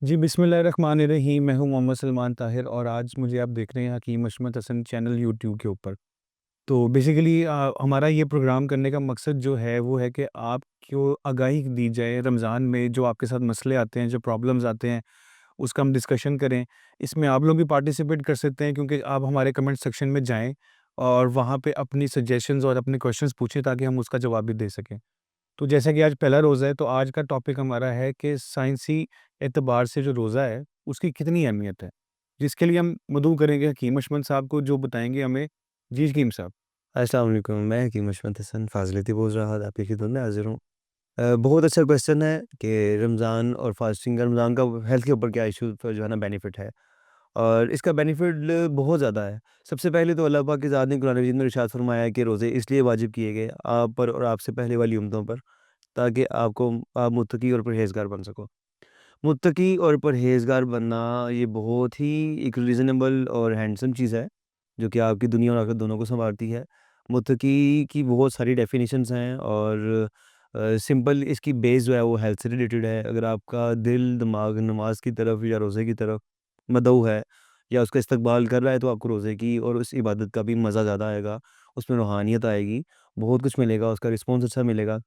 जी, बिस्मिल्लाहिर्रहमानिर्रहीम। मैं हूँ मोहम्मद सलमान ताहिर और आज मुझे आप देख रहे हैं हकीम अशमत हसन चैनल यूट्यूब के ऊपर। तो बेसिकली हमारा ये प्रोग्राम करने का मकसद जो है वो है कि आपको आगाही दी जाए रमज़ान में जो आपके साथ मसले आते हैं, जो प्रॉब्लम्स आते हैं, उसका हम डिस्कशन करें। इसमें आप लोग भी पार्टिसिपेट कर सकते हैं क्योंकि आप हमारे कमेंट सेक्शन में जाएँ और वहाँ पे अपनी सजेशंस और अपने क्वेश्चंस पूछें ताकि हम उसका जवाब भी दे सकें। तो जैसा कि आज पहला रोज़ा है, तो आज का टॉपिक हमारा है कि साइंसी एतबार से जो रोज़ा है, उसकी कितनी अहमियत है? जिसके लिए हम मदऊ करेंगे हकीम अशमत साहब को, जो बताएँगे हमें। जी, हकीम साहब। अस्सलाम वालेकुम, मैं हकीम अशमत हसन फ़ाज़िलती बोल रहा था, आपकी खिदमत में हाज़िर हूँ। बहुत अच्छा क्वेश्चन है कि रमज़ान और फ़ास्टिंग रमज़ान का हेल्थ के ऊपर क्या इशू जो है ना बेनिफिट है और इसका बेनिफिट बहुत ज़्यादा है। सबसे पहले तो अल्लाह पाक की ज़ात ने कुरान मजीद में इरशाद फ़रमाया है कि रोज़े इसलिए वाजिब किए गए आप पर और आपसे पहले वाली उम्मतों पर, ताकि आप मुत्तकी और परहेज़गार बन सको। मुत्तकी और परहेज़गार बनना ये बहुत ही एक रीज़नेबल और हैंडसम चीज़ है, जो कि आपकी दुनिया और आखिरत दोनों को सँवारती है। मुत्तकी की बहुत सारी डेफ़िनिशंस हैं और सिंपल इसकी बेस जो है वो हेल्थ से रिलेटेड है। अगर आपका दिल, दिमाग नमाज़ की तरफ या रोज़े की तरफ मदऊ है या उसका इस्तक़बाल कर रहा है, तो आपको रोज़े की और उस इबादत का भी मज़ा ज़्यादा आएगा, उसमें रूहानियत आएगी, बहुत कुछ मिलेगा, उसका रिस्पॉन्स अच्छा मिलेगा।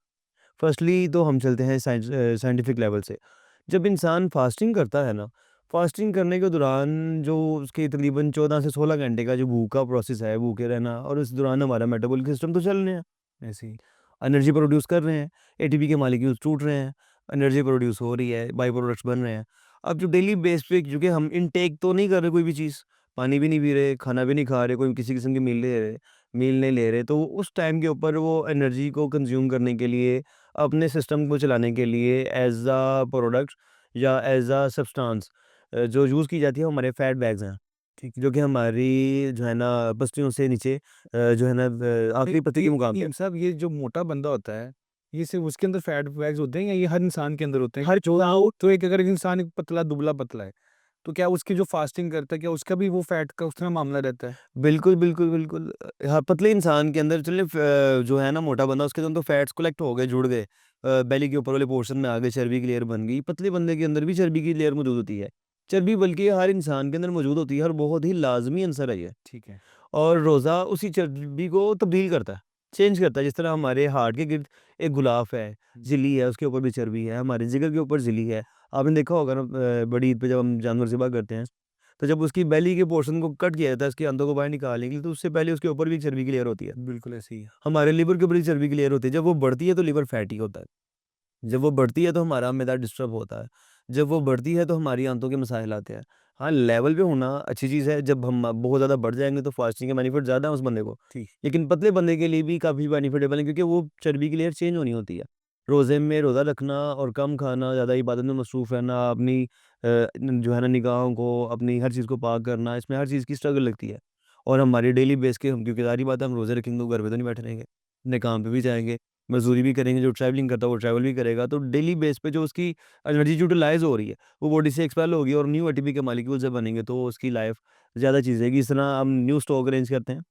फर्स्टली तो हम चलते हैं साइंटिफिक लेवल से। जब इंसान फास्टिंग करता है ना, फास्टिंग करने के दौरान जो उसके तकरीबन 14 से 16 घंटे का जो भूख का प्रोसेस है, भूखे रहना और इस दौरान हमारा मेटाबॉलिक सिस्टम तो चल रहे हैं, ऐसे ही एनर्जी प्रोड्यूस कर रहे हैं, एटीपी के मॉलिक्यूल्स टूट रहे हैं, एनर्जी प्रोड्यूस हो रही है, बाय प्रोडक्ट्स बन रहे हैं। अब जो डेली बेस पे क्योंकि हम इनटेक तो नहीं कर रहे कोई भी चीज़, पानी भी नहीं पी रहे, खाना भी नहीं खा रहे, कोई किसी किस्म की मील नहीं ले रहे, तो उस टाइम के ऊपर वो एनर्जी को कंज़्यूम करने के लिए अपने सिस्टम को चलाने के लिए एज़ अ प्रोडक्ट या एज़ अ सब्सटेंस जो यूज़ की जाती है वो हमारे फैट बैग्स हैं, ठीक है। जो कि हमारी जो है ना पसलियों से नीचे जो है ना नहीं, आखिरी पत्ती ये के मुकाम पे हकीम साहब, ये जो मोटा बंदा होता है, ये सिर्फ़ उसके अंदर फैट वैट्स होते हैं या ये हर इंसान के अंदर होते हैं? हर जो आओ तो एक अगर एक इंसान एक पतला दुबला-पतला है, तो क्या उसकी जो फास्टिंग करता है, क्या उसका भी वो फैट का उस तरह मामला रहता है? बिल्कुल, बिल्कुल, बिल्कुल। हाँ, पतले इंसान के अंदर चलिए जो है ना मोटा बंदा उसके अंदर तो फैट्स कलेक्ट हो गए, जुड़ गए। बेली के ऊपर वाले पोर्शन में आ गए, चर्बी की लेयर बन गई। पतले बंदे के अंदर भी चर्बी की लेयर मौजूद होती है। चर्बी बल्कि हर इंसान के अंदर मौजूद होती है और बहुत ही लाज़मी अंसर है ये। ठीक है। और रोज़ा उसी चर्बी को तब्दील करता है, चेंज करता है। जिस तरह हमारे हार्ट के गिर्द एक गुलाफ है, हुँ। झिल्ली है, उसके ऊपर भी चर्बी है, हमारे जिगर के ऊपर झिल्ली है। आपने देखा होगा ना बड़ी ईद पे जब हम जानवर ज़िबह करते हैं, तो जब उसकी बेली के पोर्शन को कट किया जाता है, उसके अंदों को बाहर निकालने के लिए, तो उससे पहले उसके ऊपर भी एक चर्बी की लेयर होती है। बिल्कुल ऐसे ही है। हमारे लिवर के ऊपर भी चर्बी की लेयर होती है, जब वो बढ़ती है तो लिवर फैटी होता है। जब वो बढ़ती है तो हमारा मैदा डिस्टर्ब होता है। जब वो बढ़ती है तो हमारी आंतों के मसाइल आते हैं। हाँ, लेवल पे होना अच्छी चीज़ है, जब हम बहुत ज़्यादा बढ़ जाएँगे तो फास्टिंग के बेनिफिट ज़्यादा है उस बंदे को। ठीक। लेकिन पतले बंदे के लिए भी काफ़ी बेनिफिटेबल है क्योंकि वो चर्बी की लेयर चेंज होनी होती है। रोज़े में रोज़ा रखना और कम खाना, ज़्यादा इबादत में मसरूफ़ रहना, अपनी जो है ना निगाहों को, अपनी हर चीज़ को पाक करना, इसमें हर चीज़ की स्ट्रगल लगती है। और हमारी डेली बेस के हम क्योंकि ज़ाहिर-सी बात है हम रोज़े रखेंगे तो घर पे तो नहीं बैठे रहेंगे। अपने काम पे भी जाएँगे। मज़दूरी भी करेंगे, जो ट्रैवलिंग करता है वो ट्रैवल भी करेगा, तो डेली बेस पे जो उसकी एनर्जी यूटिलाइज़ हो रही है, वो बॉडी से एक्सपेल होगी और न्यू एटीपी के मॉलिक्यूल्स जब बनेंगे तो उसकी लाइफ ज़्यादा चीज़ रहेगी। इस तरह हम न्यू स्टॉक अरेंज करते हैं,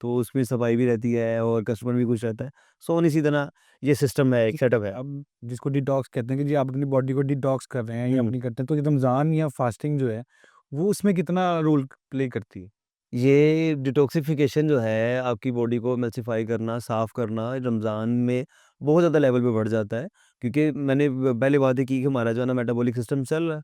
तो उसमें सफाई भी रहती है और कस्टमर भी खुश रहता है। सो इसी तरह ये सिस्टम है, एक ठीक है, सेटअप है। अब जिसको डिटॉक्स कहते हैं कि जी आप अपनी बॉडी को डिटॉक्स कर रहे हैं या हुँ। अपनी करते हैं, तो ये रमज़ान या फास्टिंग जो है, वो उसमें कितना रोल प्ले करती है? ये डिटॉक्सिफ़िकेशन जो है, आपकी बॉडी को एमल्सिफ़ाई करना, साफ़ करना, रमज़ान में बहुत ज़्यादा लेवल पे बढ़ जाता है। क्योंकि मैंने पहले बात ही की कि हमारा जो है ना मेटाबॉलिक सिस्टम चल रहा है।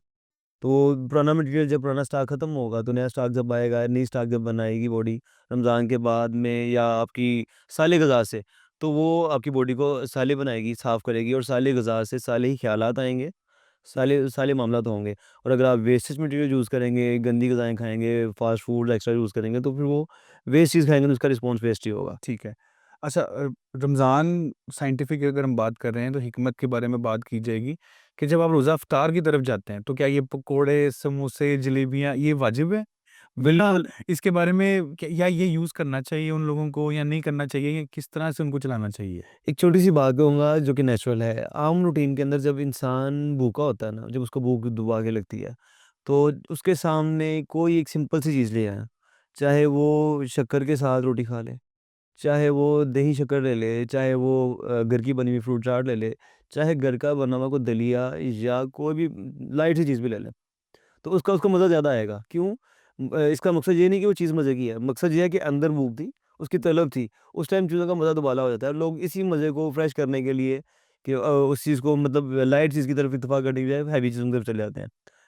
तो पुराना मटेरियल जब पुराना स्टॉक खत्म होगा तो नया स्टॉक जब आएगा, नई स्टॉक जब बनाएगी बॉडी रमज़ान के बाद में या आपकी साले ग़ज़ा से, तो वो आपकी बॉडी को साले बनाएगी, साफ़ करेगी और साले ग़ज़ा से साले ही ख़्यालात आएँगे, साले साले मामलात होंगे। और अगर आप वेस्टेज मटेरियल यूज़ करेंगे, गंदी ग़िज़ाएँ खाएँगे, फ़ास्ट फूड एक्स्ट्रा यूज़ करेंगे, तो फिर वो वेस्ट चीज़ खाएँगे तो उसका रिस्पॉन्स वेस्ट ही होगा। ठीक है। अच्छा, रमज़ान साइंटिफिक अगर हम बात कर रहे हैं तो हिकमत के बारे में बात की जाएगी कि जब आप रोज़ा इफ्तार की तरफ जाते हैं, तो क्या ये पकोड़े, समोसे, जलेबियाँ ये वाजिब है? वरना बिल्कुल। इसके बारे में क्या या ये यूज़ करना चाहिए उन लोगों को या नहीं करना चाहिए या किस तरह से उनको चलाना चाहिए? एक छोटी-सी बात कहूँगा जो कि नेचुरल है। आम रूटीन के अंदर जब इंसान भूखा होता है ना, जब उसको भूख दबा के लगती है, तो उसके सामने कोई एक सिंपल सी चीज़ ले आएँ, चाहे वो शक्कर के साथ रोटी खा ले, चाहे वो दही शक्कर ले ले, चाहे वो घर की बनी हुई फ्रूट चाट ले ले, चाहे घर का बना हुआ कोई दलिया या कोई भी लाइट सी चीज़ भी ले लें, तो उसका उसको मज़ा ज़्यादा आएगा। क्यों? इसका मकसद ये नहीं कि वो चीज़ मज़े की है, मकसद ये है कि अंदर भूख थी, उसकी तलब थी, उस टाइम चीज़ों का मज़ा दुबाला हो जाता है। लोग इसी मज़े को फ्रेश करने के लिए कि उस चीज़ को मतलब लाइट चीज़ की तरफ इत्तेफ़ाक करने की बजाय हैवी चीज़ों की तरफ चले जाते हैं।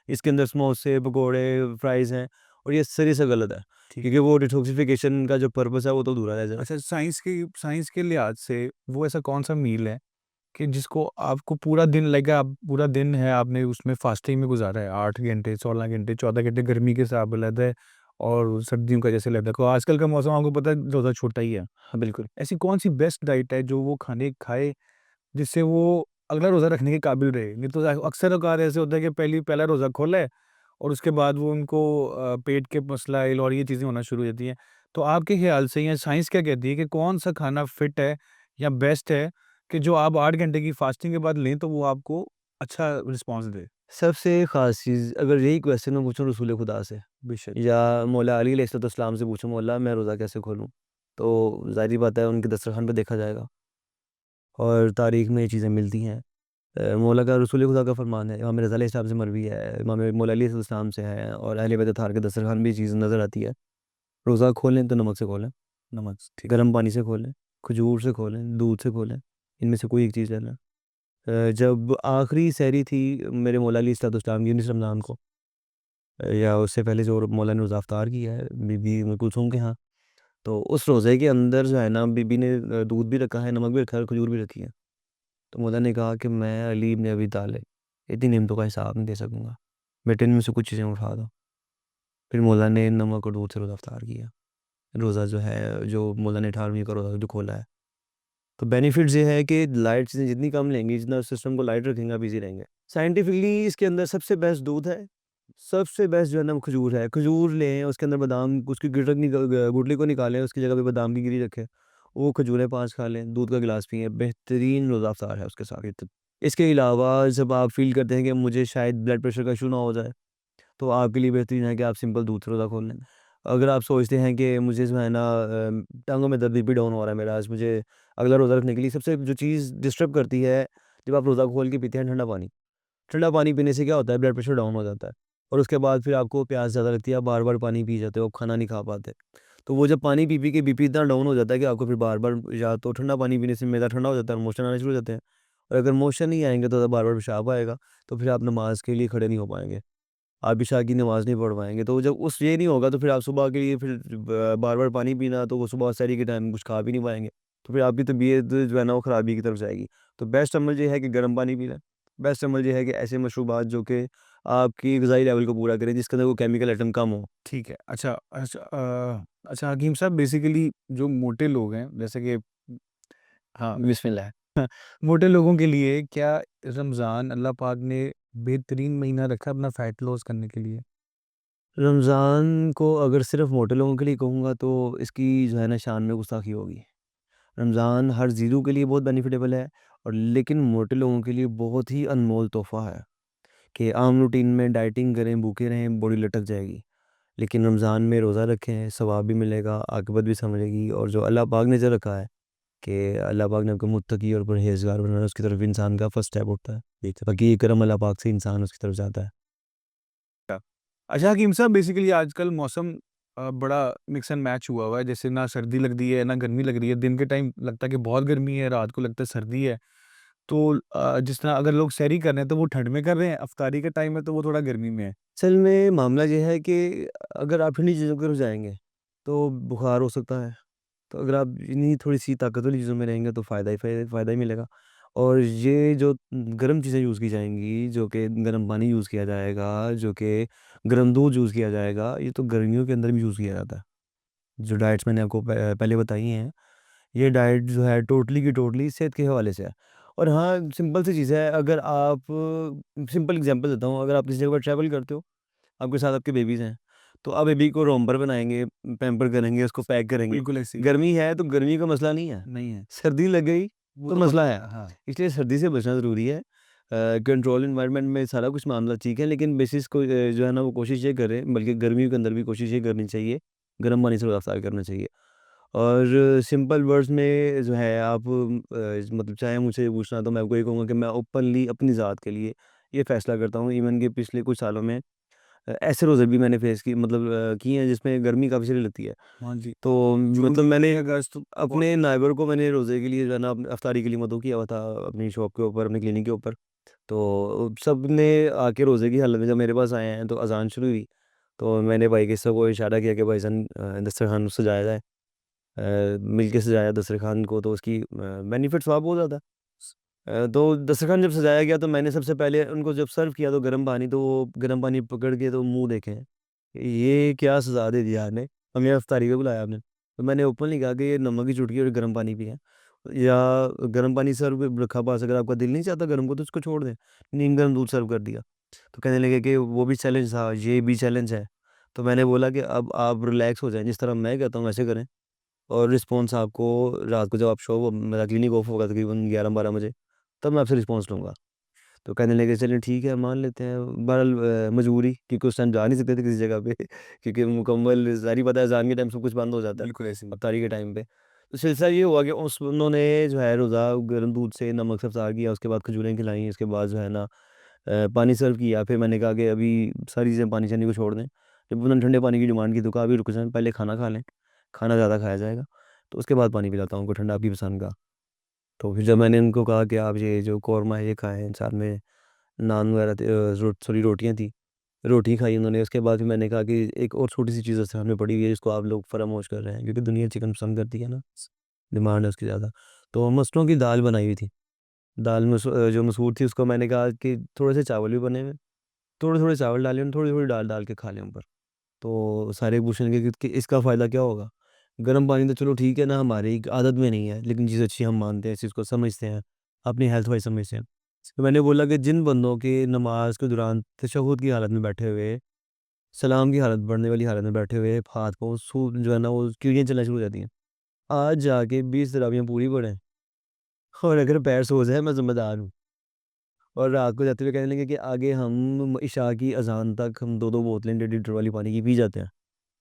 इसके अंदर समोसे, पकोड़े, फ्राइज़ हैं और ये सरी से गलत है, ठीक क्योंकि है। वो डिटॉक्सिफ़िकेशन का जो पर्पस है वो तो अधूरा रह जाएगा। अच्छा, साइंस के लिहाज से वो ऐसा कौन-सा मील है कि जिसको आपको पूरा दिन लगेगा, आप पूरा दिन है आपने उसमें फास्टिंग में गुज़ारा है, 8 घंटे, 16 घंटे, 14 घंटे गर्मी के हिसाब अलग है और सर्दियों का जैसे अलग है। तो आजकल का मौसम आपको पता है ज़्यादा छोटा ही है। हाँ, बिल्कुल। ऐसी कौन-सी बेस्ट डाइट है जो वो खाने खाए जिससे वो अगला रोज़ा रखने के काबिल रहे? नहीं तो अक्सर औक़ात ऐसे होता है कि पहला रोज़ा खोला है और उसके बाद वो उनको पेट के मसलाइल और ये चीज़ें होना शुरू हो जाती हैं। तो आपके ख़्याल से या साइंस क्या कहती है कि कौन-सा खाना फिट है या बेस्ट है कि जो आप 8 घंटे की फास्टिंग के बाद लें तो वो आपको अच्छा रिस्पॉन्स दे? सबसे ख़ास चीज़ अगर यही क्वेश्चन मैं पूछूँ रसूल खुदा से बेशक। या मौला अली अलैहिस्सलाम से पूछूँ, मौला मैं रोज़ा कैसे खोलूँ? तो ज़ाहिर-सी बात है उनके दस्तरख़्वान पे देखा जाएगा और तारीख़ में ये चीज़ें मिलती हैं। मौला का रसूल खुदा का फ़रमान है, इमाम रज़ा अलैहिस्सलाम से मरवी है, इमाम मौला अली अलैहिस्सलाम से है और अहले बैत अत्हार के दस्तरख़्वान भी ये चीज़ नज़र आती है। रोज़ा खोलें तो नमक से खोलें, नमक ठीक है। गर्म पानी से खोलें, खजूर से खोलें, दूध से खोलें, इनमें से कोई एक चीज़ ले लें। जब आखिरी सहरी थी मेरे मौला अली अलैहिस्सलाम की 19 रमज़ान को, या उससे पहले जो मौला ने रोज़ा अफ्तार किया है बीबी उम्म कुलसूम के यहाँ, तो उस रोज़े के अंदर जो है ना बीबी ने दूध भी रखा है, नमक भी रखा है और खजूर भी रखी है। तो मौला ने कहा कि मैं अली इब्न अबी तालिब इतनी नेमतों का हिसाब नहीं दे सकूँगा, बेटे इनमें से कुछ चीज़ें उठा दो। फिर मौला ने नमक और दूध से रोज़ा अफ्तार किया। रोज़ा जो है, जो मौला ने 18वीं का रोज़ा जो खोला है। तो बेनिफिट्स ये है कि लाइट चीज़ें जितनी कम लेंगे, जितना सिस्टम को लाइट रखेंगे, आप ईज़ी रहेंगे। साइंटिफिकली इसके अंदर सबसे बेस्ट दूध है, सबसे बेस्ट जो है ना वो खजूर है। खजूर लें, उसके अंदर बादाम उसकी गिटक गुठली को निकालें, उसकी जगह पे बादाम की गिरी रखें। वो खजूरें 5 खा लें, दूध का गिलास पिएँ, बेहतरीन रोज़ा अफ्तार है उसके साथ। इसके अलावा जब आप फ़ील करते हैं कि मुझे शायद ब्लड प्रेशर का इश्यू ना हो जाए, तो आपके लिए बेहतरीन है कि आप सिंपल दूध से रोज़ा खोल लें। अगर आप सोचते हैं कि मुझे जो है ना टाँगों में दर्द बीपी डाउन हो रहा है मेरा, आज मुझे अगला रोज़ा रखने के लिए सबसे जो चीज़ डिस्टर्ब करती है, जब आप रोज़ा खोल के पीते हैं ठंडा पानी। ठंडा पानी पीने से क्या होता है, ब्लड प्रेशर डाउन हो जाता है और उसके बाद फिर आपको प्यास ज़्यादा लगती है, आप बार-बार पानी पी जाते हो, आप खाना नहीं खा पाते। तो वो जब पानी पी-पी के बीपी इतना डाउन हो जाता है कि आपको फिर बार-बार या तो ठंडा पानी पीने से मैदा ठंडा हो जाता है और मोशन आने शुरू हो जाते हैं और अगर मोशन नहीं आएँगे तो बार-बार पेशाब आएगा, तो फिर आप नमाज़ के लिए खड़े नहीं हो पाएँगे। आप इशा की नमाज़ नहीं पढ़ पाएँगे। तो जब उस ये नहीं होगा तो फिर आप सुबह के लिए फिर बार-बार पानी पीना, तो वो सुबह सहरी के टाइम कुछ खा भी नहीं पाएँगे। तो फिर आपकी तबीयत जो है ना वो ख़राबी की तरफ जाएगी। तो बेस्ट अमल ये है कि गर्म पानी पी लें। बेस्ट अमल ये है कि ऐसे मशरूबात जो कि आपकी ग़िज़ाई लेवल को पूरा करें, जिसके अंदर वो केमिकल आइटम कम हो। ठीक है। अच्छा हकीम साहब, बेसिकली जो मोटे लोग हैं जैसे कि हाँ, बिस्मिल्लाह। मोटे लोगों के लिए क्या रमज़ान अल्लाह पाक ने बेहतरीन महीना रखा है अपना फैट लॉस करने के लिए? रमज़ान को अगर सिर्फ़ मोटे लोगों के लिए कहूँगा तो इसकी जो है ना शान में गुस्ताखी होगी। रमज़ान हर ज़ीरो के लिए बहुत बेनिफिटेबल है और लेकिन मोटे लोगों के लिए बहुत ही अनमोल तोहफ़ा है कि आम रूटीन में डाइटिंग करें, भूखे रहें, बॉडी लटक जाएगी। लेकिन रमज़ान में रोज़ा रखें, सवाब भी मिलेगा, आक़िबत भी समझेगी और जो अल्लाह पाक ने जो रखा है कि अल्लाह पाक ने आपको मुत्तकी और परहेज़गार बनाना है, उसकी तरफ इंसान का फर्स्ट स्टेप उठता है। बाकी ये करम अल्लाह पाक से इंसान उसकी तरफ जाता है। अच्छा हकीम साहब, बेसिकली आजकल मौसम बड़ा मिक्स एंड मैच हुआ हुआ है। जैसे ना सर्दी लग रही है, ना गर्मी लग रही है। दिन के टाइम लगता है कि बहुत गर्मी है, रात को लगता है सर्दी है। तो जिस तरह अगर लोग सैरी कर रहे हैं तो वो ठंड में कर रहे हैं, इफ्तारी का टाइम है तो वो थोड़ा गर्मी में है। असल में मामला ये है कि अगर आप ठंडी चीज़ों की तरफ जाएँगे, तो बुखार हो सकता है। तो अगर आप इन्हीं थोड़ी-सी ताकत वाली चीज़ों में रहेंगे तो फ़ायदा ही मिलेगा। और ये जो गर्म चीज़ें यूज़ की जाएँगी, जो कि गर्म पानी यूज़ किया जाएगा, जो कि गर्म दूध यूज़ किया जाएगा, ये तो गर्मियों के अंदर भी यूज़ किया जाता है। जो डाइट्स मैंने आपको पहले बताई हैं, ये डाइट जो है टोटली की टोटली सेहत के हवाले से है। और हाँ, सिंपल सी चीज़ है, अगर आप सिंपल एग्ज़ाम्पल देता हूँ, अगर आप किसी जगह पर ट्रैवल करते हो, आपके साथ आपके बेबीज़ हैं, तो आप बेबी को रोम्पर बनाएँगे, पैम्पर करेंगे, उसको पैक करेंगे। बिल्कुल ऐसे ही। गर्मी है तो गर्मी का मसला नहीं है, नहीं है। सर्दी लग गई वो तो तो मसला मसला है। है, हाँ। इसलिए सर्दी से बचना ज़रूरी है। कंट्रोल एनवायरनमेंट में सारा कुछ मामला ठीक है, लेकिन बेसिस को जो है ना वो कोशिश ये करें, बल्कि गर्मियों के अंदर भी कोशिश ये करनी चाहिए, गर्म पानी से रफ़्तार करना चाहिए। और सिंपल वर्ड्स में जो है आप मतलब चाहे मुझसे ये पूछना तो मैं आपको ये कहूँगा कि मैं ओपनली अपनी ज़ात के लिए ये फ़ैसला करता हूँ। इवन कि पिछले कुछ सालों में ऐसे रोज़े भी मैंने फ़ेस की मतलब किए हैं जिसमें गर्मी काफ़ी सारी लगती है। हाँ जी। तो जून, मतलब मैंने जुलाई, अगस्त बहुत अपने नाइबर को मैंने रोज़े के लिए जो है ना इफ्तारी के लिए मदऊ किया हुआ था अपनी शॉप के ऊपर, अपनी क्लिनिक के ऊपर। तो सबने आके रोज़े की हालत में जब मेरे पास आए हैं तो अज़ान शुरू हुई, तो मैंने भाई के सबको इशारा किया कि भाईजान दस्तरखान सजाया जाए। मिल के सजाया दस्तरखान को तो उसकी बेनिफिट स्वाब बहुत ज़्यादा। तो दस्तरखान जब सजाया गया तो मैंने सबसे पहले उनको जब सर्व किया तो गर्म पानी, तो वो गर्म पानी पकड़ के तो मुँह देखें, ये क्या सज़ा दे दिया आपने, हमें इफ्तारी पे बुलाया आपने। तो मैंने ओपनली कहा कि ये नमक की चुटकी और गर्म पानी पिएँ या गर्म पानी सर्व रखा पास, अगर आपका दिल नहीं चाहता गर्म को तो उसको छोड़ दें। नीम गर्म दूध सर्व कर दिया। तो कहने लगे कि वो भी चैलेंज था, ये भी चैलेंज है। तो मैंने बोला कि अब आप रिलैक्स हो जाएँ, जिस तरह मैं कहता हूँ वैसे करें और रिस्पॉन्स आपको रात को जब आप मेरा क्लिनिक ऑफ होगा तकरीबन 11-12 बजे, तब मैं आपसे रिस्पॉन्स लूँगा। तो कहने लगे चलिए ठीक है मान लेते हैं। बहरहाल मजबूरी, क्योंकि उस टाइम जा नहीं सकते थे किसी जगह पे क्योंकि मुकम्मल ज़ाहिर पता है अज़ान के टाइम सब कुछ बंद हो जाता है, बिल्कुल ऐसे ही। इफ्तारी के टाइम पे। तो सिलसिला ये हुआ कि उस उन्होंने जो है रोज़ा गर्म दूध से नमक से इफ्तार किया, उसके बाद खजूरें खिलाईं, उसके बाद जो है ना पानी सर्व किया। फिर मैंने कहा कि अभी सारी चीज़ें पानी-शानी को छोड़ दें। जब उन्होंने ठंडे पानी की डिमांड की तो कहा अभी रुक जाएँ, पहले खाना खा लें, खाना ज़्यादा खाया जाएगा, तो उसके बाद पानी पिलाता हूँ उनको ठंडा आपकी पसंद का। तो फिर जब मैंने उनको कहा कि आप ये जो कौरमा है ये खाएँ, साथ में नान वगैरह थे, रोटियाँ थी, रोटी खाई उन्होंने। उसके बाद फिर मैंने कहा कि एक और छोटी-सी चीज़ असल में पड़ी हुई है जिसको आप लोग फरामोश कर रहे हैं, क्योंकि दुनिया चिकन पसंद करती है ना, डिमांड है उसकी ज़्यादा। तो मसलों की दाल बनाई हुई थी। दाल जो मसूर थी उसको मैंने कहा कि थोड़े से चावल भी बने हुए हैं, थोड़े-थोड़े चावल डाले और थोड़ी-थोड़ी दाल डाल के खा लें ऊपर। तो सारे पूछने लगे कि इसका फ़ायदा क्या होगा? गर्म पानी तो चलो ठीक है ना, हमारी आदत में नहीं है, लेकिन चीज़ अच्छी हम मानते हैं, इस चीज़ को समझते हैं, अपनी हेल्थ वाइज़ समझते हैं। तो मैंने बोला कि जिन बंदों के नमाज़ के दौरान तशहुद की हालत में बैठे हुए, सलाम की हालत पढ़ने वाली हालत में बैठे हुए, हाथ-पाँव जो है ना वो कीड़ियाँ चलना शुरू हो जाती हैं। आज जाके 20 तरावियाँ पूरी पढ़ें और अगर पैर सो जाए मैं ज़िम्मेदार हूँ। और रात को जाते हुए कहने लगे कि आगे हम इशा की अज़ान तक हम 2-2 बोतलें 1.5 लीटर वाली पानी की पी जाते हैं।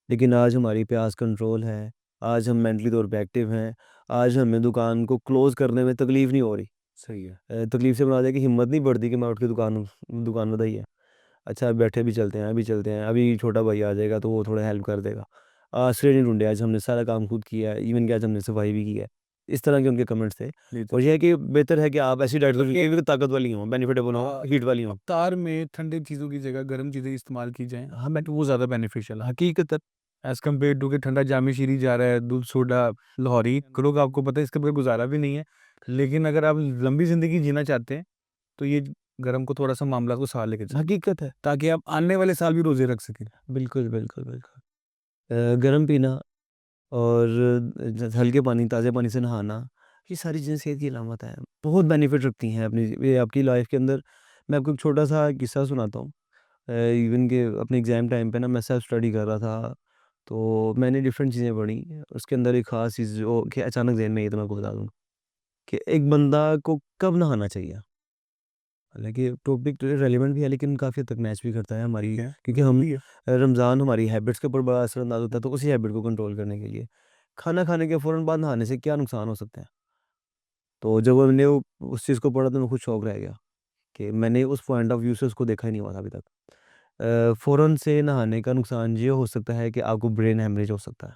लेकिन आज हमारी प्यास कंट्रोल है, आज हम मेंटली तौर पे एक्टिव हैं, आज हमें दुकान को क्लोज़ करने में तकलीफ़ नहीं हो रही। सही है। तकलीफ़ से मुराद है कि हिम्मत नहीं बढ़ती कि मैं उठ के दुकान बताइए। अच्छा बैठे भी चलते हैं, अभी चलते हैं, अभी छोटा भाई आ जाएगा तो वो थोड़ा हेल्प कर देगा। आश्रय नहीं ढूँढे, आज हमने सारा काम खुद किया है, इवन कि आज हमने सफाई भी की है। इस तरह के उनके कमेंट्स थे। ये तो और ये है कि बेहतर है कि आप ऐसी डाइट लो जो कि ताकत वाली हों, बेनिफिटेबल हों, हाँ, हीट वाली हों। अवतार में ठंडी चीज़ों की जगह गर्म चीज़ें इस्तेमाल की जाएँ, हाँ, बट वो ज़्यादा बेनिफिशियल है। हकीकतन एज़ कम्पेयर टू कि ठंडा जामी शीरी जा रहा है, दूध सोडा, लाहौरी, लोग आपको पता है इसके बगैर गुज़ारा भी नहीं है। लेकिन अगर आप लंबी ज़िंदगी जीना चाहते हैं, तो ये गरम को थोड़ा-सा मामला को साथ लेके चलें, हकीकत है। ताकि आप आने वाले साल भी रोज़े रख सकें। बिल्कुल, बिल्कुल, बिल्कुल। गरम पीना और हल्के पानी, ताज़े पानी से नहाना, ये सारी चीज़ें सेहत की अलामत हैं। बहुत बेनिफिट रखती हैं अपनी ये आपकी लाइफ़ के अंदर। मैं आपको एक छोटा-सा किस्सा सुनाता हूँ। इवन के अपने एग्ज़ाम टाइम पे ना मैं सेल्फ स्टडी कर रहा था, तो मैंने डिफरेंट चीज़ें पढ़ी। उसके अंदर एक ख़ास चीज़ जो कि अचानक ज़हन में आई तो मैं आपको बता दूँ कि एक बंदा को कब नहाना चाहिए। हालाँकि टॉपिक तो रेलेवेंट भी है लेकिन काफ़ी हद तक मैच भी करता है हमारी, ठीक है, क्योंकि हम भी है। रमज़ान हमारी हैबिट्स के ऊपर बड़ा असरअंदाज़ होता है, तो उसी हैबिट को कंट्रोल करने के लिए खाना खाने के फ़ौरन बाद नहाने से क्या नुकसान हो सकते हैं। तो जब मैंने वो उस चीज़ को पढ़ा तो मैं खुद शॉक रह गया कि मैंने उस पॉइंट ऑफ व्यू से उसको देखा ही नहीं हुआ था अभी तक। फ़ौरन से नहाने का नुकसान ये हो सकता है कि आपको ब्रेन हैमरेज हो सकता है,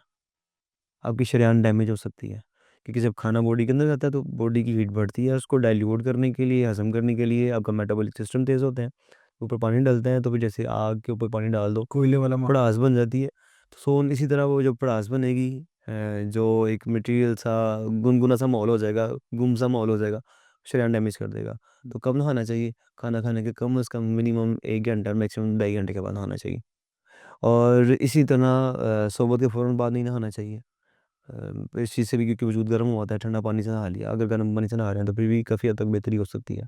आपकी शरीयान डैमेज हो सकती है। क्योंकि जब खाना बॉडी के अंदर जाता है तो बॉडी की हीट बढ़ती है, उसको डाइल्यूट करने के लिए, हज़म करने के लिए आपका मेटाबॉलिक सिस्टम तेज़ होते हैं। ऊपर पानी डालते हैं तो फिर जैसे आग के ऊपर पानी डाल दो, कोयले वाला भड़ास बन जाती है। तो सोन इसी तरह वो जब भड़ास बनेगी जो एक मटेरियल सा गुनगुना सा माहौल हो जाएगा, गुम सा माहौल हो जाएगा, शरीर डैमेज कर देगा। तो कब नहाना चाहिए? खाना खाने के कम से कम मिनिमम 1 घंटा, मैक्सिमम 2.5 घंटे के बाद नहाना चाहिए। और इसी तरह सोबत के फ़ौरन बाद नहीं नहाना चाहिए। इस चीज़ से भी क्योंकि वजूद गर्म हुआ होता है, ठंडा पानी से नहा लिया। अगर गर्म पानी से नहा रहे हैं तो फिर भी काफ़ी हद तक बेहतरी हो सकती है।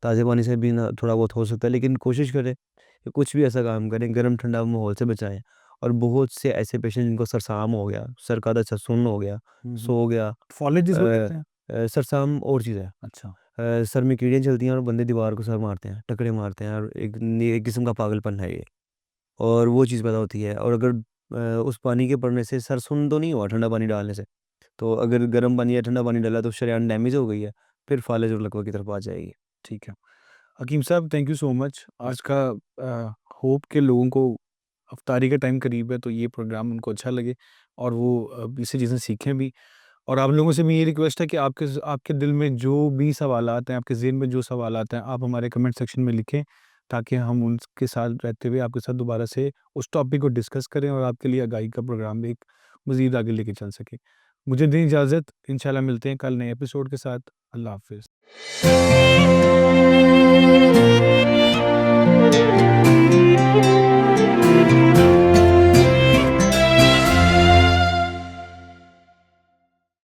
ताज़े पानी से भी ना थोड़ा बहुत हो सकता है, लेकिन कोशिश करें कि कुछ भी ऐसा काम करें गर्म ठंडा माहौल से बचाएँ। और बहुत से ऐसे पेशेंट जिनको सरसाम हो गया, सर का अच्छा सुन्न हो गया, हुँ, हुँ। सो गया, फॉलेट जिसको अ कहते हैं? सरसाम और चीज़ है। अच्छा। सर में कीड़ियाँ चलती हैं और बंदे दीवार को सर मारते हैं, टकरे मारते हैं और एक किस्म का पागलपन है ये। और वो चीज़ पैदा होती है और अगर उस पानी के पड़ने से सर सुन्न तो नहीं हुआ ठंडा पानी डालने से। तो अगर गर्म पानी या ठंडा पानी डाला तो शरेआन डैमेज हो गई है, फिर फालिज और लकवा की तरफ आ जाएगी। ठीक है। हकीम साहब थैंक यू सो मच। आज का होप के लोगों को इफ्तारी का टाइम करीब है तो ये प्रोग्राम उनको अच्छा लगे और वो इससे चीज़ें सीखें भी। और आप लोगों से भी ये रिक्वेस्ट है कि आपके दिल में जो भी सवालात हैं, आपके ज़हन में जो सवालात हैं, आप हमारे कमेंट सेक्शन में लिखें ताकि हम उनके साथ रहते हुए आपके साथ दोबारा से उस टॉपिक को डिस्कस करें और आपके लिए आगाही का प्रोग्राम भी एक मज़ीद आगे लेके चल सकें। मुझे दें इजाज़त, इंशाल्लाह मिलते हैं कल नए एपिसोड के साथ। अल्लाह हाफ़िज़।